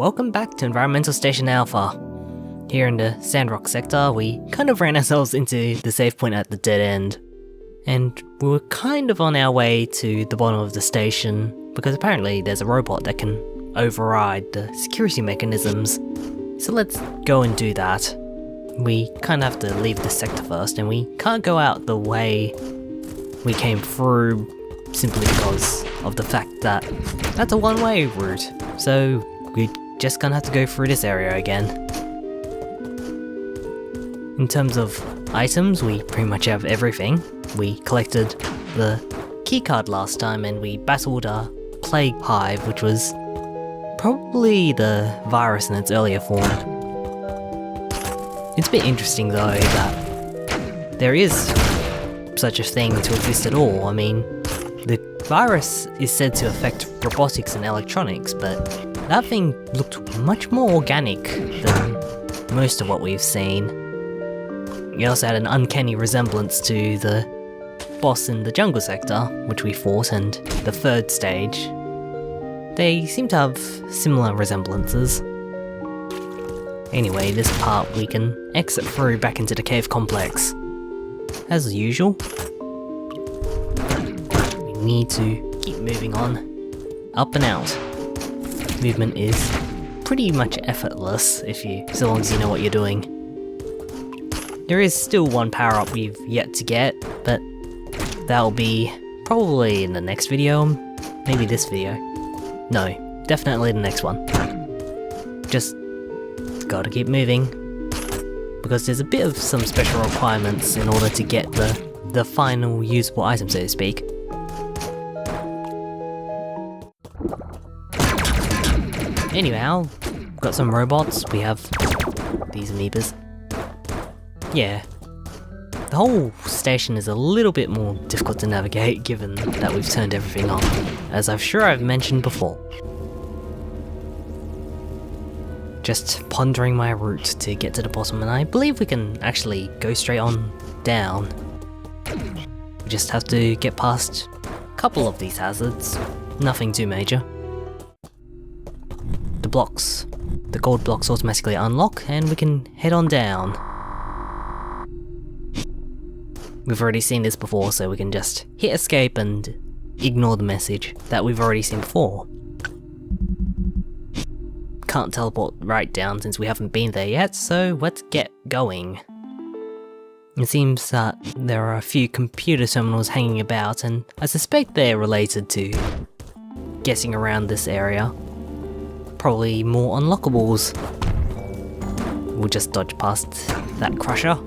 welcome back to Environmental Station Alpha. Here in the Sandrock Sector, we kind of ran ourselves into the save point at the dead end. And we were kind of on our way to the bottom of the station, because apparently there's a robot that can override the security mechanisms. So let's go and do that. We kind of have to leave the sector first, and we can't go out the way we came through simply because of the fact that that's a one-way route. So we're just gonna have to go through this area again. In terms of items, we pretty much have everything. We collected the keycard last time and we battled a plague hive, which was probably the virus in its earlier form. It's a bit interesting though that there is such a thing to exist at all. I mean, the virus is said to affect robotics and electronics, but that thing looked much more organic than most of what we've seen. It also had an uncanny resemblance to the boss in the jungle sector, which we fought, and the third stage. They seem to have similar resemblances. Anyway, this part we can exit through back into the cave complex. As usual, we need to keep moving on, up and out. Movement is pretty much effortless so long as you know what you're doing. There is still one power-up we've yet to get, but that'll be probably in the next video, maybe this video. No, definitely the next one. Just gotta keep moving, because there's a bit of some special requirements in order to get the final usable item, so to speak. Anyhow, we've got some robots, we have these amoebas. Yeah, the whole station is a little bit more difficult to navigate given that we've turned everything on, as I'm sure I've mentioned before. Just pondering my route to get to the bottom, and I believe we can actually go straight on down. We just have to get past a couple of these hazards, nothing too major. The gold blocks automatically unlock, and we can head on down. We've already seen this before, so we can just hit escape and ignore the message that we've already seen before. Can't teleport right down since we haven't been there yet, so let's get going. It seems that there are a few computer terminals hanging about, and I suspect they're related to getting around this area. Probably more unlockables. We'll just dodge past that crusher.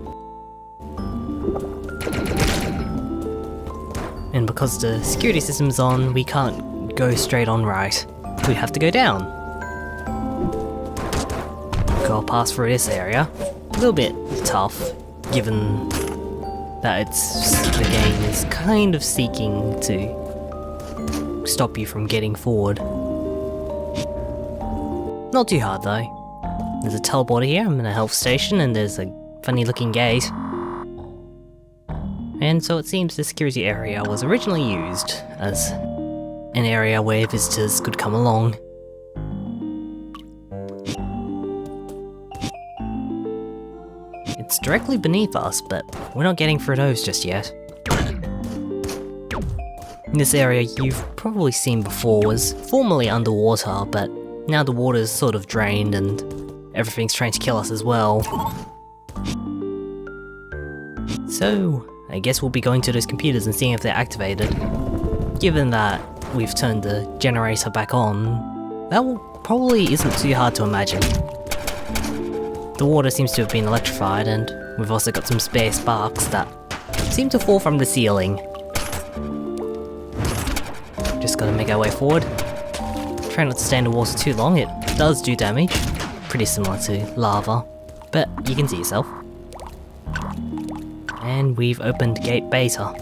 And because the security system's on, we can't go straight on right. We have to go down. Go past through this area. A little bit tough, given that the game is kind of seeking to stop you from getting forward. Not too hard though. There's a teleporter here, I'm in a health station, and there's a funny looking gate. And so it seems the security area was originally used as an area where visitors could come along. It's directly beneath us, but we're not getting through those just yet. This area you've probably seen before was formerly underwater, but now the water's sort of drained and everything's trying to kill us as well. So I guess we'll be going to those computers and seeing if they're activated. Given that we've turned the generator back on, that probably isn't too hard to imagine. The water seems to have been electrified, and we've also got some spare sparks that seem to fall from the ceiling. Just gotta make our way forward. Try not to stay in the water too long, it does do damage. Pretty similar to lava, but you can see yourself. And we've opened gate beta.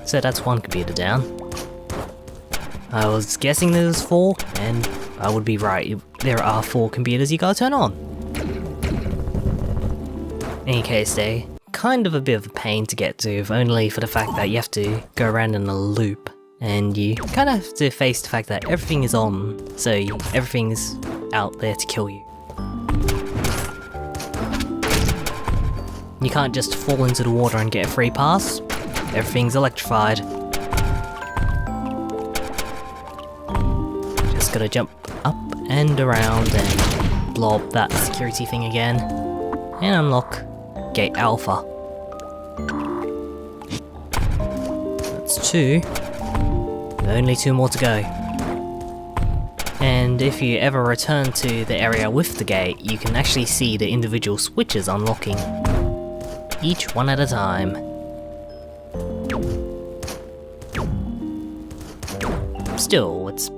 So that's one computer down. I was guessing there was 4, and I would be right. There are 4 computers you gotta turn on. In any case, they're kind of a bit of a pain to get to, if only for the fact that you have to go around in a loop. and you kind of have to face the fact that everything is on, so everything's out there to kill you. You can't just fall into the water and get a free pass. Everything's electrified. Just gotta jump up and around and blow up that security thing again, and unlock Gate Alpha. That's 2. Only 2 more to go. And if you ever return to the area with the gate, you can actually see the individual switches unlocking, each one at a time. Still, it's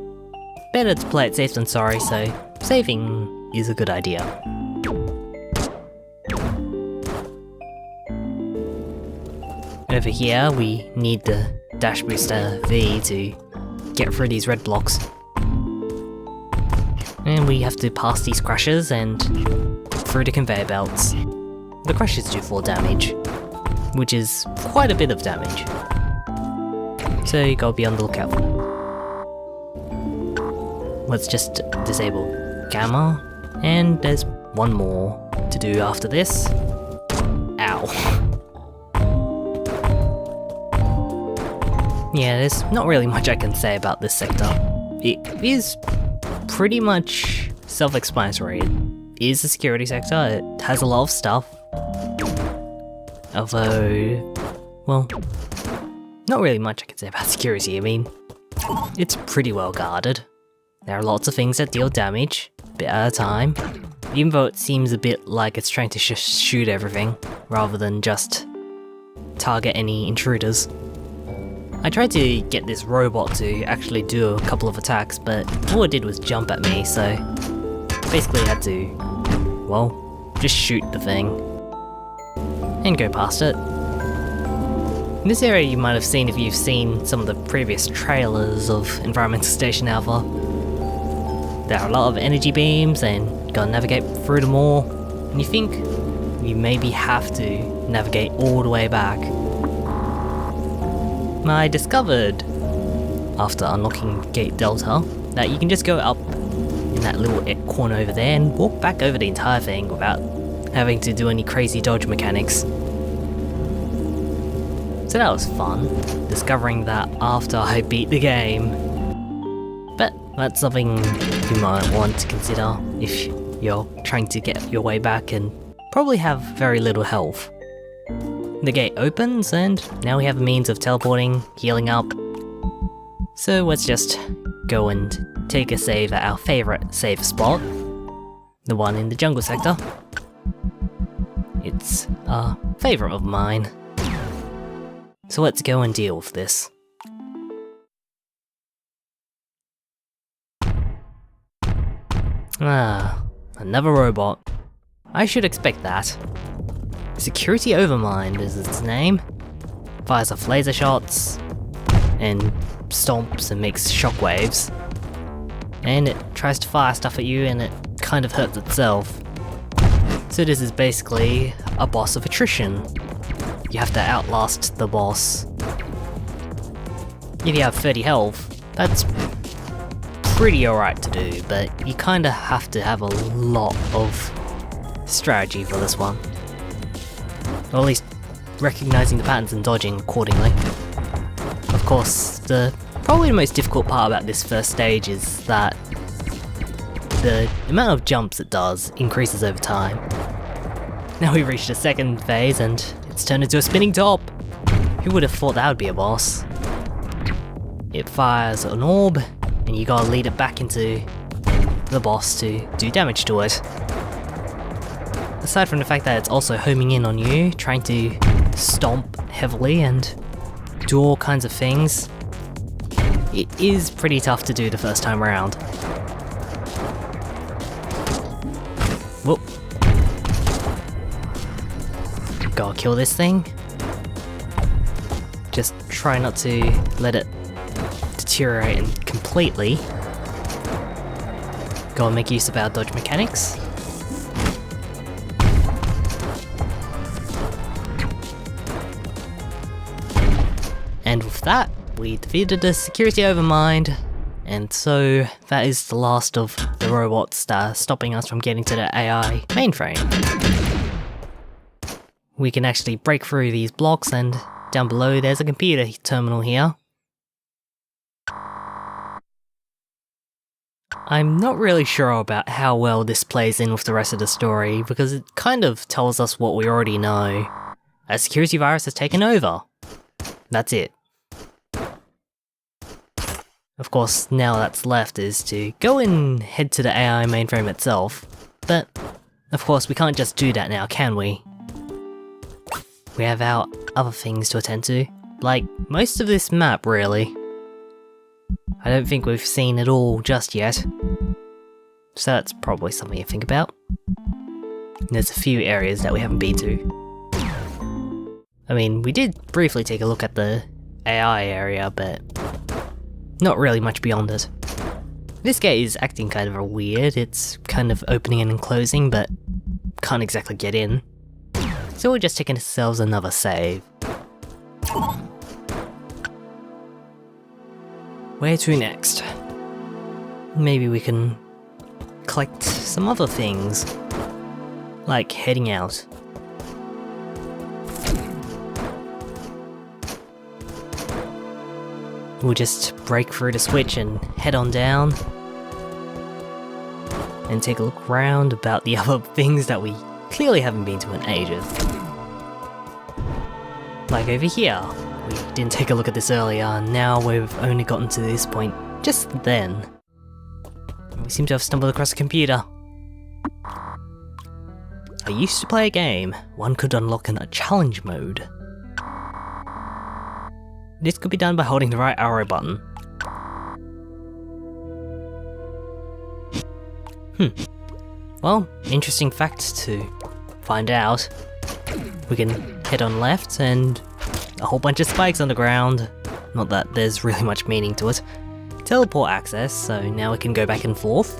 better to play it safe than sorry, so saving is a good idea. Over here, we need the Dash Booster V to get through these red blocks. And we have to pass these crashes and through the conveyor belts. The crashes do 4 damage, which is quite a bit of damage. So you gotta be on the lookout for that. Let's just disable Gamma, and there's one more to do after this. Ow. Yeah, there's not really much I can say about this sector. It is pretty much self-explanatory. It is a security sector, it has a lot of stuff. Although, well, not really much I can say about security. I mean, it's pretty well guarded. There are lots of things that deal damage, a bit at a time, even though it seems a bit like it's trying to shoot everything, rather than just target any intruders. I tried to get this robot to actually do a couple of attacks, but all it did was jump at me, so basically I had to, well, just shoot the thing and go past it. In this area you might have seen if you've seen some of the previous trailers of Environmental Station Alpha. There are a lot of energy beams and you gotta navigate through them all, and you think you maybe have to navigate all the way back. I discovered, after unlocking Gate Delta, that you can just go up in that little corner over there and walk back over the entire thing without having to do any crazy dodge mechanics. So that was fun, discovering that after I beat the game. But that's something you might want to consider if you're trying to get your way back and probably have very little health. The gate opens and now we have a means of teleporting, healing up. So let's just go and take a save at our favourite save spot, the one in the jungle sector. It's a favourite of mine. So let's go and deal with this. Ah, another robot. I should expect that. Security Overmind is its name. Fires off laser shots, and stomps and makes shockwaves. And it tries to fire stuff at you and it kind of hurts itself. So this is basically a boss of attrition. You have to outlast the boss. If you have 30 health, that's pretty alright to do, but you kinda have to have a lot of strategy for this one. Or at least recognizing the patterns and dodging accordingly. Of course, probably the most difficult part about this first stage is that the amount of jumps it does increases over time. Now we've reached the second phase and it's turned into a spinning top. Who would have thought that would be a boss? It fires an orb and you gotta lead it back into the boss to do damage to it. Aside from the fact that it's also homing in on you, trying to stomp heavily and do all kinds of things, it is pretty tough to do the first time around. Whoop. Gotta kill this thing. Just try not to let it deteriorate completely. Gotta make use of our dodge mechanics. And with that, we defeated the security overmind, and so that is the last of the robots that are stopping us from getting to the AI mainframe. We can actually break through these blocks, and down below there's a computer terminal here. I'm not really sure about how well this plays in with the rest of the story, because it kind of tells us what we already know. A security virus has taken over. That's it. Of course, now that's left is to go and head to the AI mainframe itself, but of course we can't just do that now, can we? We have our other things to attend to, like most of this map really. I don't think we've seen it all just yet, so that's probably something to think about. There's a few areas that we haven't been to. I mean, we did briefly take a look at the AI area, but not really much beyond it. This gate is acting kind of weird, it's kind of opening and closing, but can't exactly get in. So we're just taking ourselves another save. Where to next? Maybe we can collect some other things, like heading out. We'll just break through the switch and head on down, and take a look around about the other things that we clearly haven't been to in ages. Like over here. We didn't take a look at this earlier, and now we've only gotten to this point just then. We seem to have stumbled across a computer. I used to play a game one could unlock in a challenge mode. This could be done by holding the right arrow button. Well, interesting fact to find out. We can head on left and a whole bunch of spikes on the ground. Not that there's really much meaning to it. Teleport access, so now we can go back and forth.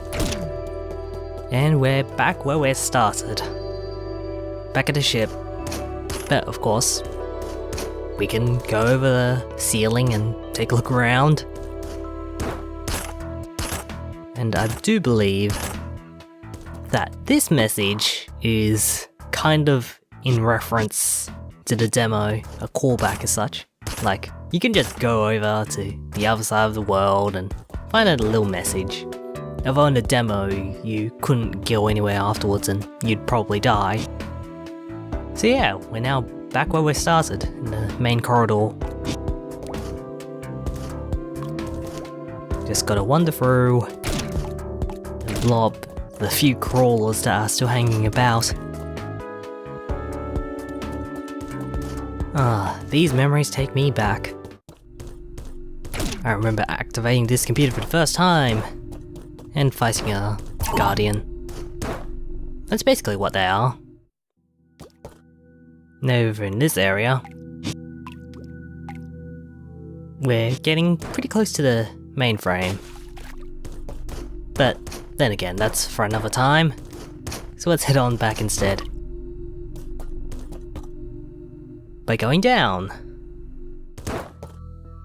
And we're back where we started. Back at the ship. But of course, we can go over the ceiling and take a look around. And I do believe that this message is kind of in reference to the demo, a callback as such. Like, you can just go over to the other side of the world and find out a little message. Although in the demo, you couldn't go anywhere afterwards and you'd probably die. So yeah, we're now back where we started, in the main corridor. Just gotta wander through and blow up the few crawlers that are still hanging about. These memories take me back. I remember activating this computer for the first time, and fighting a guardian. That's basically what they are. Now over in this area, we're getting pretty close to the mainframe. But then again, that's for another time, so let's head on back instead. By going down.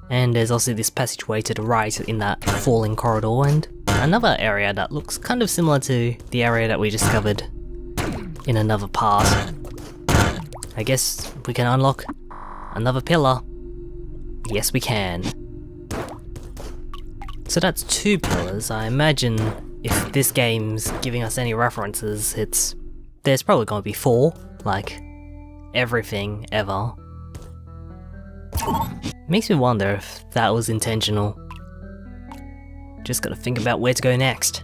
And there's also this passageway to the right in that falling corridor, and another area that looks kind of similar to the area that we discovered in another part. I guess we can unlock another pillar. Yes, we can. So that's 2 pillars. I imagine if this game's giving us any references, there's probably going to be 4, like everything ever. Makes me wonder if that was intentional. Just gotta think about where to go next.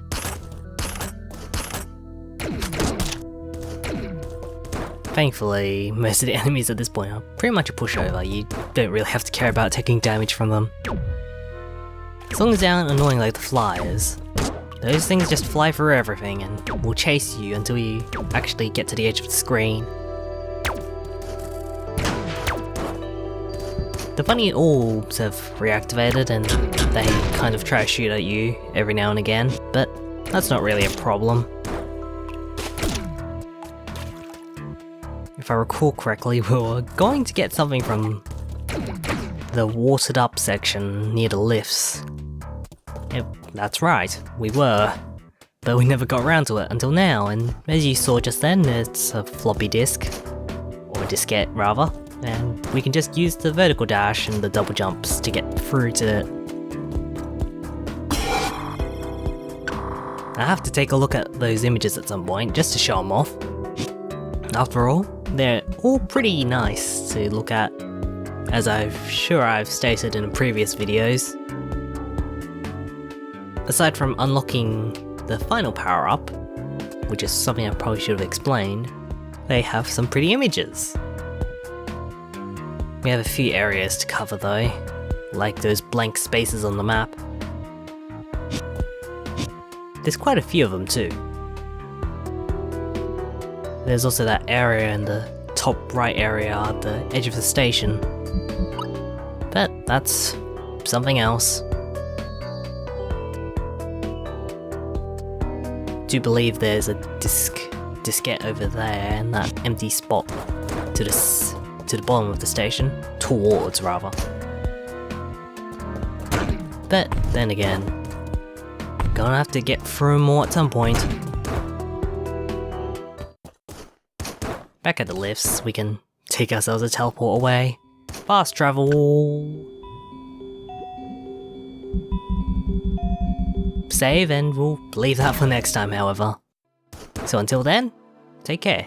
Thankfully, most of the enemies at this point are pretty much a pushover. You don't really have to care about taking damage from them. As long as they aren't annoying like the flyers. Those things just fly through everything and will chase you until you actually get to the edge of the screen. The funny orbs have reactivated and they kind of try to shoot at you every now and again, but that's not really a problem. If I recall correctly, we were going to get something from the watered up section near the lifts. Yep, that's right, we were. But we never got around to it until now, and as you saw just then, it's a floppy disk. Or a diskette, rather. And we can just use the vertical dash and the double jumps to get through to it. I have to take a look at those images at some point, just to show them off. After all, they're all pretty nice to look at, as I've stated in previous videos. Aside from unlocking the final power-up, which is something I probably should have explained, they have some pretty images. We have a few areas to cover though, like those blank spaces on the map. There's quite a few of them too. There's also that area in the top right area at the edge of the station. But that's something else. I do believe there's a diskette over there in that empty spot to the bottom of the station, towards rather. But then again, gonna have to get through more at some point. Back at the lifts, we can take ourselves a teleport away. Fast travel! Save, and we'll leave that for next time, however. So until then, take care.